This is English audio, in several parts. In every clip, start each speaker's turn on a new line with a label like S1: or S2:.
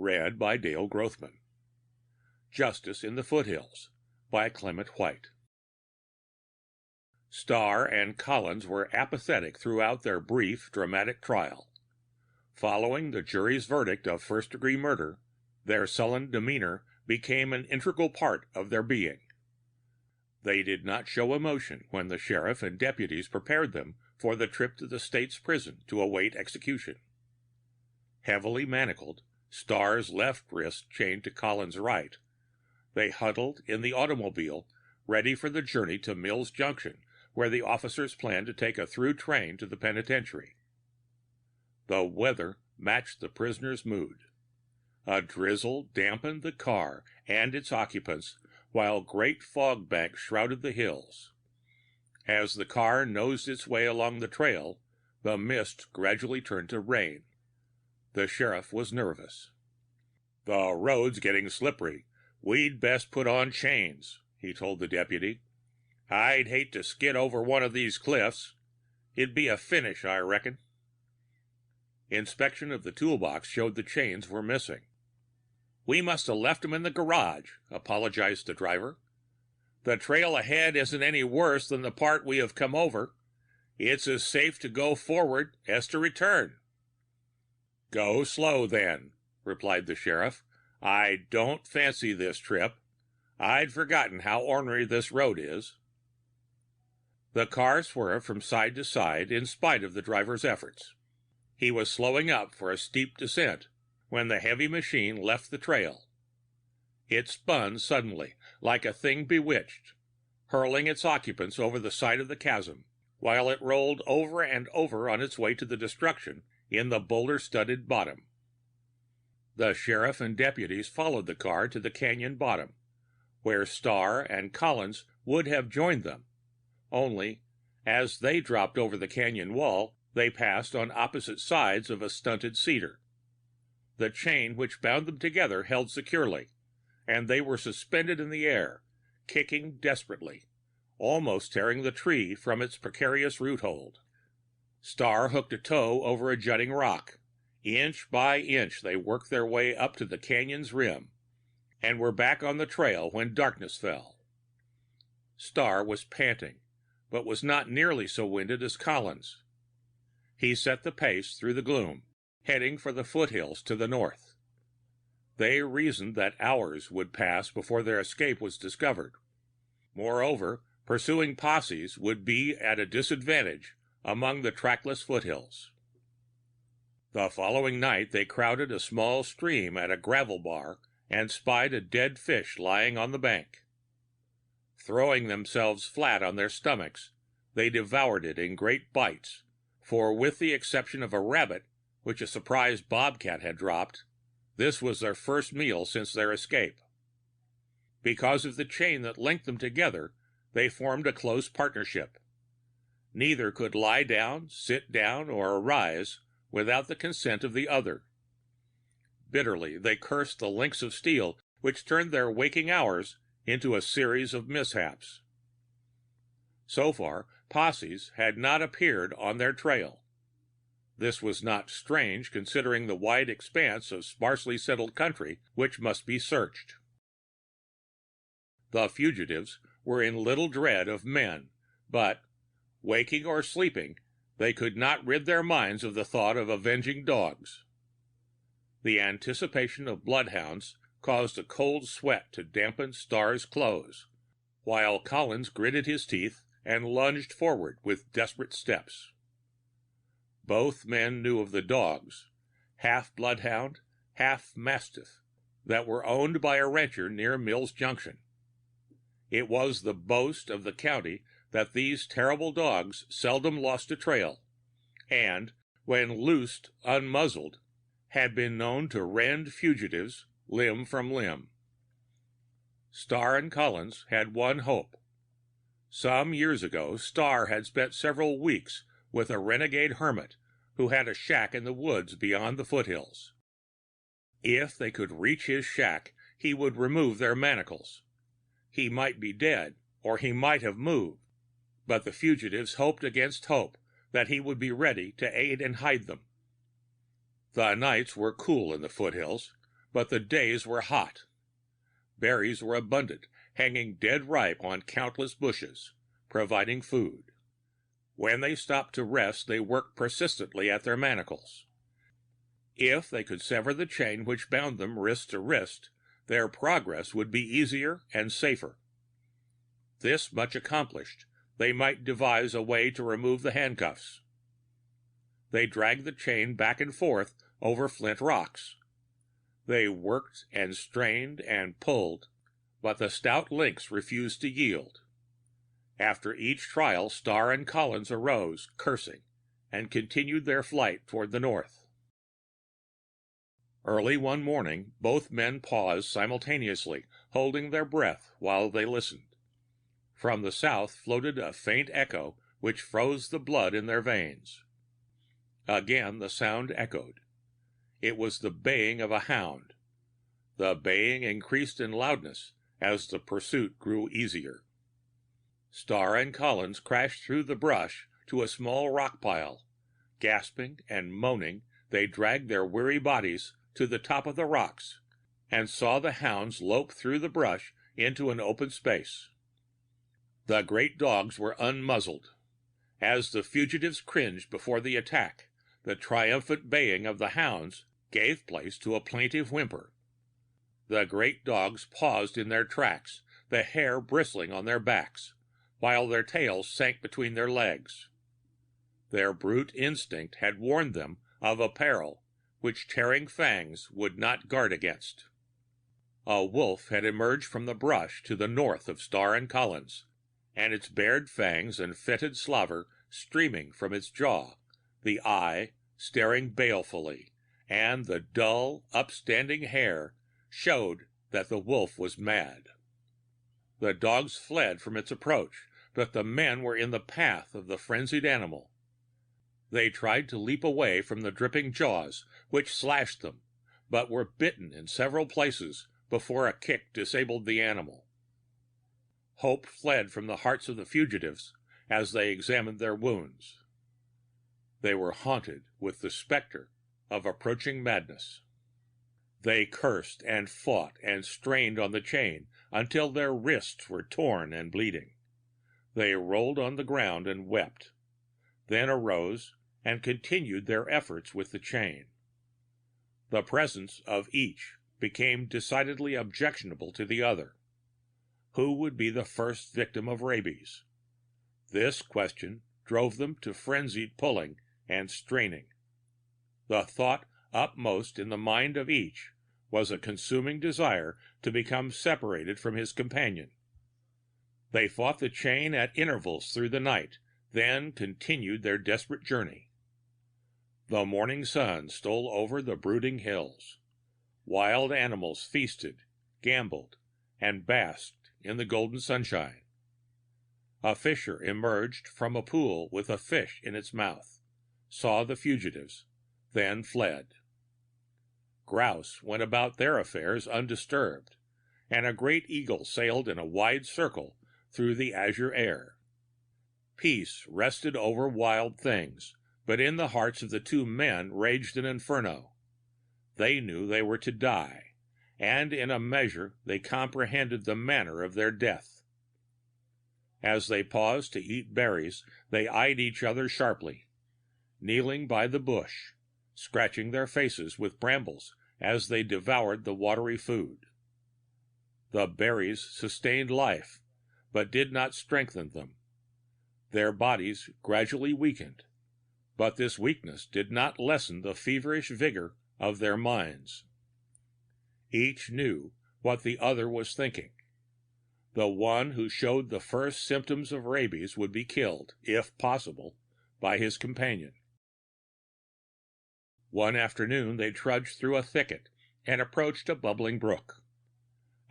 S1: Read by Dale Grothman. Justice in the Foothills by Clement. Starr and Collins were apathetic throughout their brief, dramatic trial. Following the jury's verdict of first-degree murder, their sullen demeanor became an integral part of their being. They did not show emotion when the sheriff and deputies prepared them for the trip to the state's prison to await execution. Heavily manacled, Starr's left wrist chained to Collins' right, they huddled in the automobile, ready for the journey to Mills Junction, where the officers planned to take a through train to the penitentiary. The weather matched the prisoners' mood. A drizzle dampened the car and its occupants, while great fog banks shrouded the hills. As the car nosed its way along the trail, the mist gradually turned to rain. The sheriff was nervous. "The road's getting slippery. We'd best put on chains," he told the deputy. "I'd hate to skid over one of these cliffs. It'd be a finish, I reckon." Inspection of the toolbox showed the chains were missing. "We must have left them in the garage," apologized the driver. "The trail ahead isn't any worse than the part we have come over. It's as safe to go forward as to return." "Go slow, then," replied the sheriff. "I don't fancy this trip. I'd forgotten how ornery this road is." The car swerved from side to side in spite of the driver's efforts. He was slowing up for a steep descent when the heavy machine left the trail. It spun suddenly, like a thing bewitched, hurling its occupants over the side of the chasm, while it rolled over and over on its way to the destruction in the boulder-studded bottom. The sheriff and deputies followed the car to the canyon bottom, where Starr and Collins would have joined them. Only, as they dropped over the canyon wall, they passed on opposite sides of a stunted cedar. The chain which bound them together held securely, and they were suspended in the air, kicking desperately, almost tearing the tree from its precarious root hold. Starr hooked a toe over a jutting rock. Inch by inch they worked their way up to the canyon's rim, and were back on the trail when darkness fell. Starr was panting, but was not nearly so winded as Collins. He set the pace through the gloom, heading for the foothills to the north. They reasoned that hours would pass before their escape was discovered. Moreover, pursuing posses would be at a disadvantage among the trackless foothills. The following night they crowded a small stream at a gravel bar and spied a dead fish lying on the bank. Throwing themselves flat on their stomachs, they devoured it in great bites, for with the exception of a rabbit, which a surprised bobcat had dropped, this was their first meal since their escape. Because of the chain that linked them together, they formed a close partnership. Neither could lie down, sit down, or arise without the consent of the other. Bitterly, they cursed the links of steel which turned their waking hours into a series of mishaps. So far, posses had not appeared on their trail. This was not strange, considering the wide expanse of sparsely settled country which must be searched. The fugitives were in little dread of men, but, waking or sleeping, they could not rid their minds of the thought of avenging dogs. The anticipation of bloodhounds caused a cold sweat to dampen Starr's clothes, while Collins gritted his teeth and lunged forward with desperate steps. Both men knew of the dogs, half bloodhound, half mastiff, that were owned by a rancher near Mills Junction. It was the boast of the county that these terrible dogs seldom lost a trail, and, when loosed unmuzzled, had been known to rend fugitives limb from limb. Starr and Collins had one hope. Some years ago, Starr had spent several weeks with a renegade hermit who had a shack in the woods beyond the foothills. If they could reach his shack, he would remove their manacles. He might be dead, or he might have moved, but the fugitives hoped against hope that he would be ready to aid and hide them. The nights were cool in the foothills, but the days were hot. Berries were abundant, hanging dead ripe on countless bushes, providing food. When they stopped to rest, they worked persistently at their manacles. If they could sever the chain which bound them wrist to wrist, their progress would be easier and safer. This much accomplished, they might devise a way to remove the handcuffs. They dragged the chain back and forth over flint rocks. They worked and strained and pulled, but the stout links refused to yield. After each trial, Starr and Collins arose, cursing, and continued their flight toward the north. Early one morning, both men paused simultaneously, holding their breath while they listened. From the south floated a faint echo which froze the blood in their veins. Again the sound echoed. It was the baying of a hound. The baying increased in loudness as the pursuit grew easier. Starr and Collins crashed through the brush to a small rock pile. Gasping and moaning, they dragged their weary bodies to the top of the rocks and saw the hounds lope through the brush into an open space. The great dogs were unmuzzled. As the fugitives cringed before the attack, the triumphant baying of the hounds gave place to a plaintive whimper. The great dogs paused in their tracks, the hair bristling on their backs, while their tails sank between their legs. Their brute instinct had warned them of a peril which tearing fangs would not guard against. A wolf had emerged from the brush to the north of Starr and Collins, and its bared fangs and fetid slaver streaming from its jaw, the eye staring balefully, and the dull, upstanding hair showed that the wolf was mad. The dogs fled from its approach, but the men were in the path of the frenzied animal. They tried to leap away from the dripping jaws which slashed them, but were bitten in several places before a kick disabled the animal. Hope fled from the hearts of the fugitives as they examined their wounds. They were haunted with the specter of approaching madness. They cursed and fought and strained on the chain until their wrists were torn and bleeding. They rolled on the ground and wept, then arose and continued their efforts with the chain. The presence of each became decidedly objectionable to the other. Who would be the first victim of rabies? This question drove them to frenzied pulling and straining. The thought upmost in the mind of each was a consuming desire to become separated from his companion. They fought the chain at intervals through the night, then continued their desperate journey. The morning sun stole over the brooding hills. Wild animals feasted, gambled, and basked in the golden sunshine. A fisher emerged from a pool with a fish in its mouth, saw the fugitives, then fled. Grouse went about their affairs undisturbed, and a great eagle sailed in a wide circle through the azure air. Peace rested over wild things, but in the hearts of the two men raged an inferno. They knew they were to die, and in a measure they comprehended the manner of their death. As they paused to eat berries, they eyed each other sharply, kneeling by the bush, scratching their faces with brambles as they devoured the watery food. The berries sustained life, but did not strengthen them. Their bodies gradually weakened, but this weakness did not lessen the feverish vigor of their minds. Each knew what the other was thinking. The one who showed the first symptoms of rabies would be killed, if possible, by his companion. One afternoon they trudged through a thicket and approached a bubbling brook.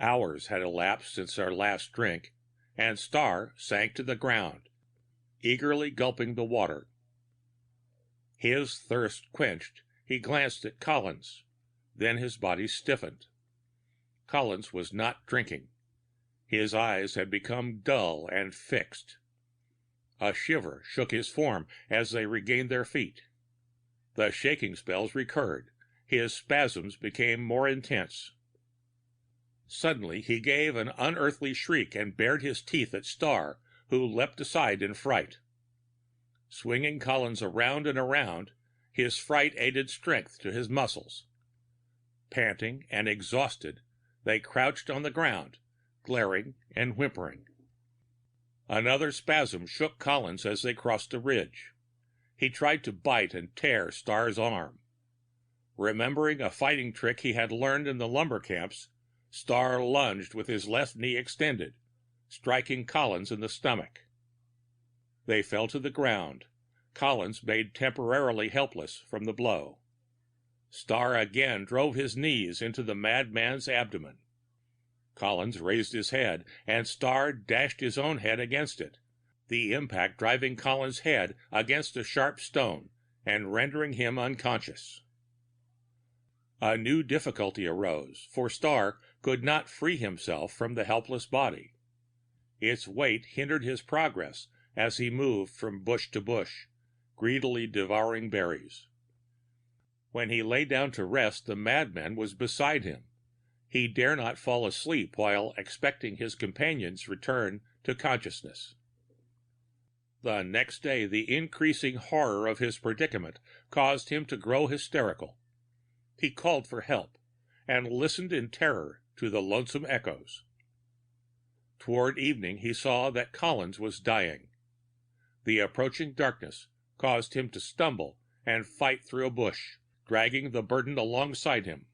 S1: Hours had elapsed since their last drink, and Starr sank to the ground, eagerly gulping the water. His thirst quenched, he glanced at Collins, then his body stiffened. Collins was not drinking. His eyes had become dull and fixed. A shiver shook his form as they regained their feet. The shaking spells recurred, His spasms became more intense. Suddenly, he gave an unearthly shriek and bared his teeth at Star, who leapt aside in fright. Swinging Collins around and around, his fright added strength to his muscles. Panting and exhausted, they crouched on the ground, glaring and whimpering. Another spasm shook Collins as they crossed a ridge. He tried to bite and tear Star's arm. Remembering a fighting trick he had learned in the lumber camps, Star lunged with his left knee extended, striking Collins in the stomach. They fell to the ground, Collins made temporarily helpless from the blow. Star again drove his knees into the madman's abdomen. Collins raised his head, and Star dashed his own head against it, the impact driving Collins' head against a sharp stone and rendering him unconscious. A new difficulty arose, for Star could not free himself from the helpless body. Its weight hindered his progress as he moved from bush to bush, greedily devouring berries. When he lay down to rest, the madman was beside him. He dare not fall asleep while expecting his companion's return to consciousness. The next day, the increasing horror of his predicament caused him to grow hysterical. He called for help, and listened in terror to the lonesome echoes. Toward evening, he saw that Collins was dying. The approaching darkness caused him to stumble and fight through a bush, dragging the burden alongside him.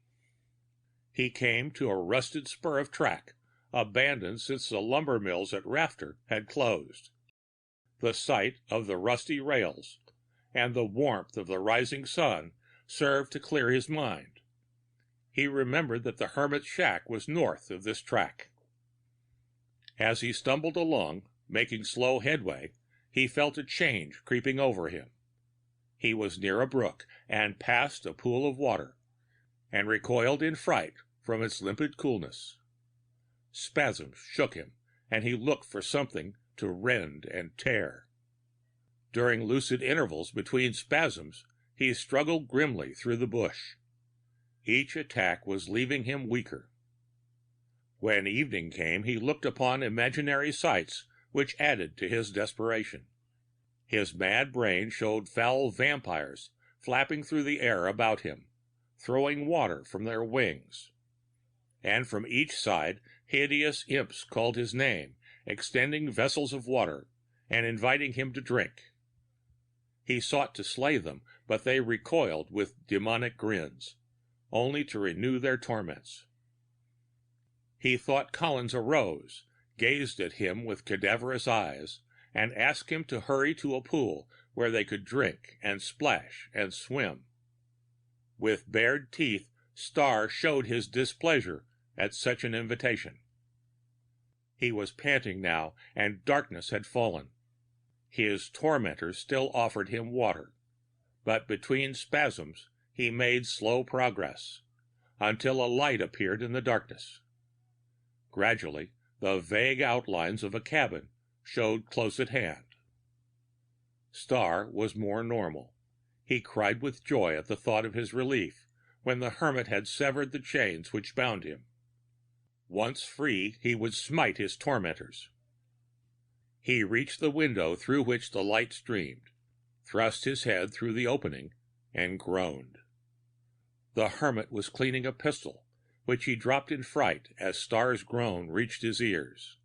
S1: He came to a rusted spur of track, abandoned since the lumber mills at Rafter had closed. The sight of the rusty rails and the warmth of the rising sun served to clear his mind. He remembered that the hermit's shack was north of this track. As he stumbled along, making slow headway, he felt a change creeping over him. He was near a brook and passed a pool of water, and recoiled in fright from its limpid coolness. Spasms shook him, and he looked for something to rend and tear. During lucid intervals between spasms, he struggled grimly through the bush. Each attack was leaving him weaker. When evening came, he looked upon imaginary sights which added to his desperation. His mad brain showed foul vampires flapping through the air about him, throwing water from their wings. And from each side, hideous imps called his name, extending vessels of water and inviting him to drink. He sought to slay them, but they recoiled with demonic grins, only to renew their torments. He thought Collins arose, gazed at him with cadaverous eyes, and asked him to hurry to a pool where they could drink and splash and swim. With bared teeth, Star showed his displeasure at such an invitation. He was panting now, and darkness had fallen. His tormentors still offered him water, but between spasms he made slow progress, until a light appeared in the darkness. Gradually, the vague outlines of a cabin showed close at hand. Star was more normal. He cried with joy at the thought of his relief when the hermit had severed the chains which bound him. Once free, he would smite his tormentors. He reached the window through which the light streamed, thrust his head through the opening, and groaned. The hermit was cleaning a pistol, which he dropped in fright as Star's groan reached his ears.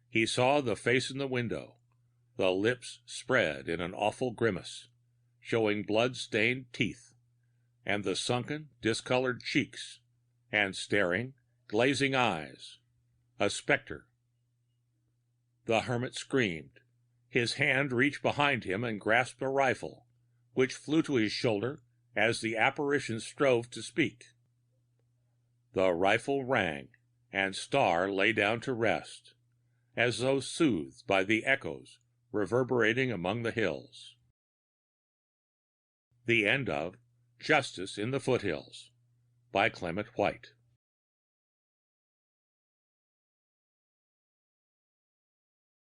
S1: He saw the face in the window, the lips spread in an awful grimace, showing blood-stained teeth, and the sunken, discolored cheeks, and staring, glazing eyes. A specter. The hermit screamed. His hand reached behind him and grasped a rifle, which flew to his shoulder as the apparition strove to speak. The rifle rang, and Star lay down to rest, as though soothed by the echoes reverberating among the hills. The end of Justice in the Foothills by Clement White.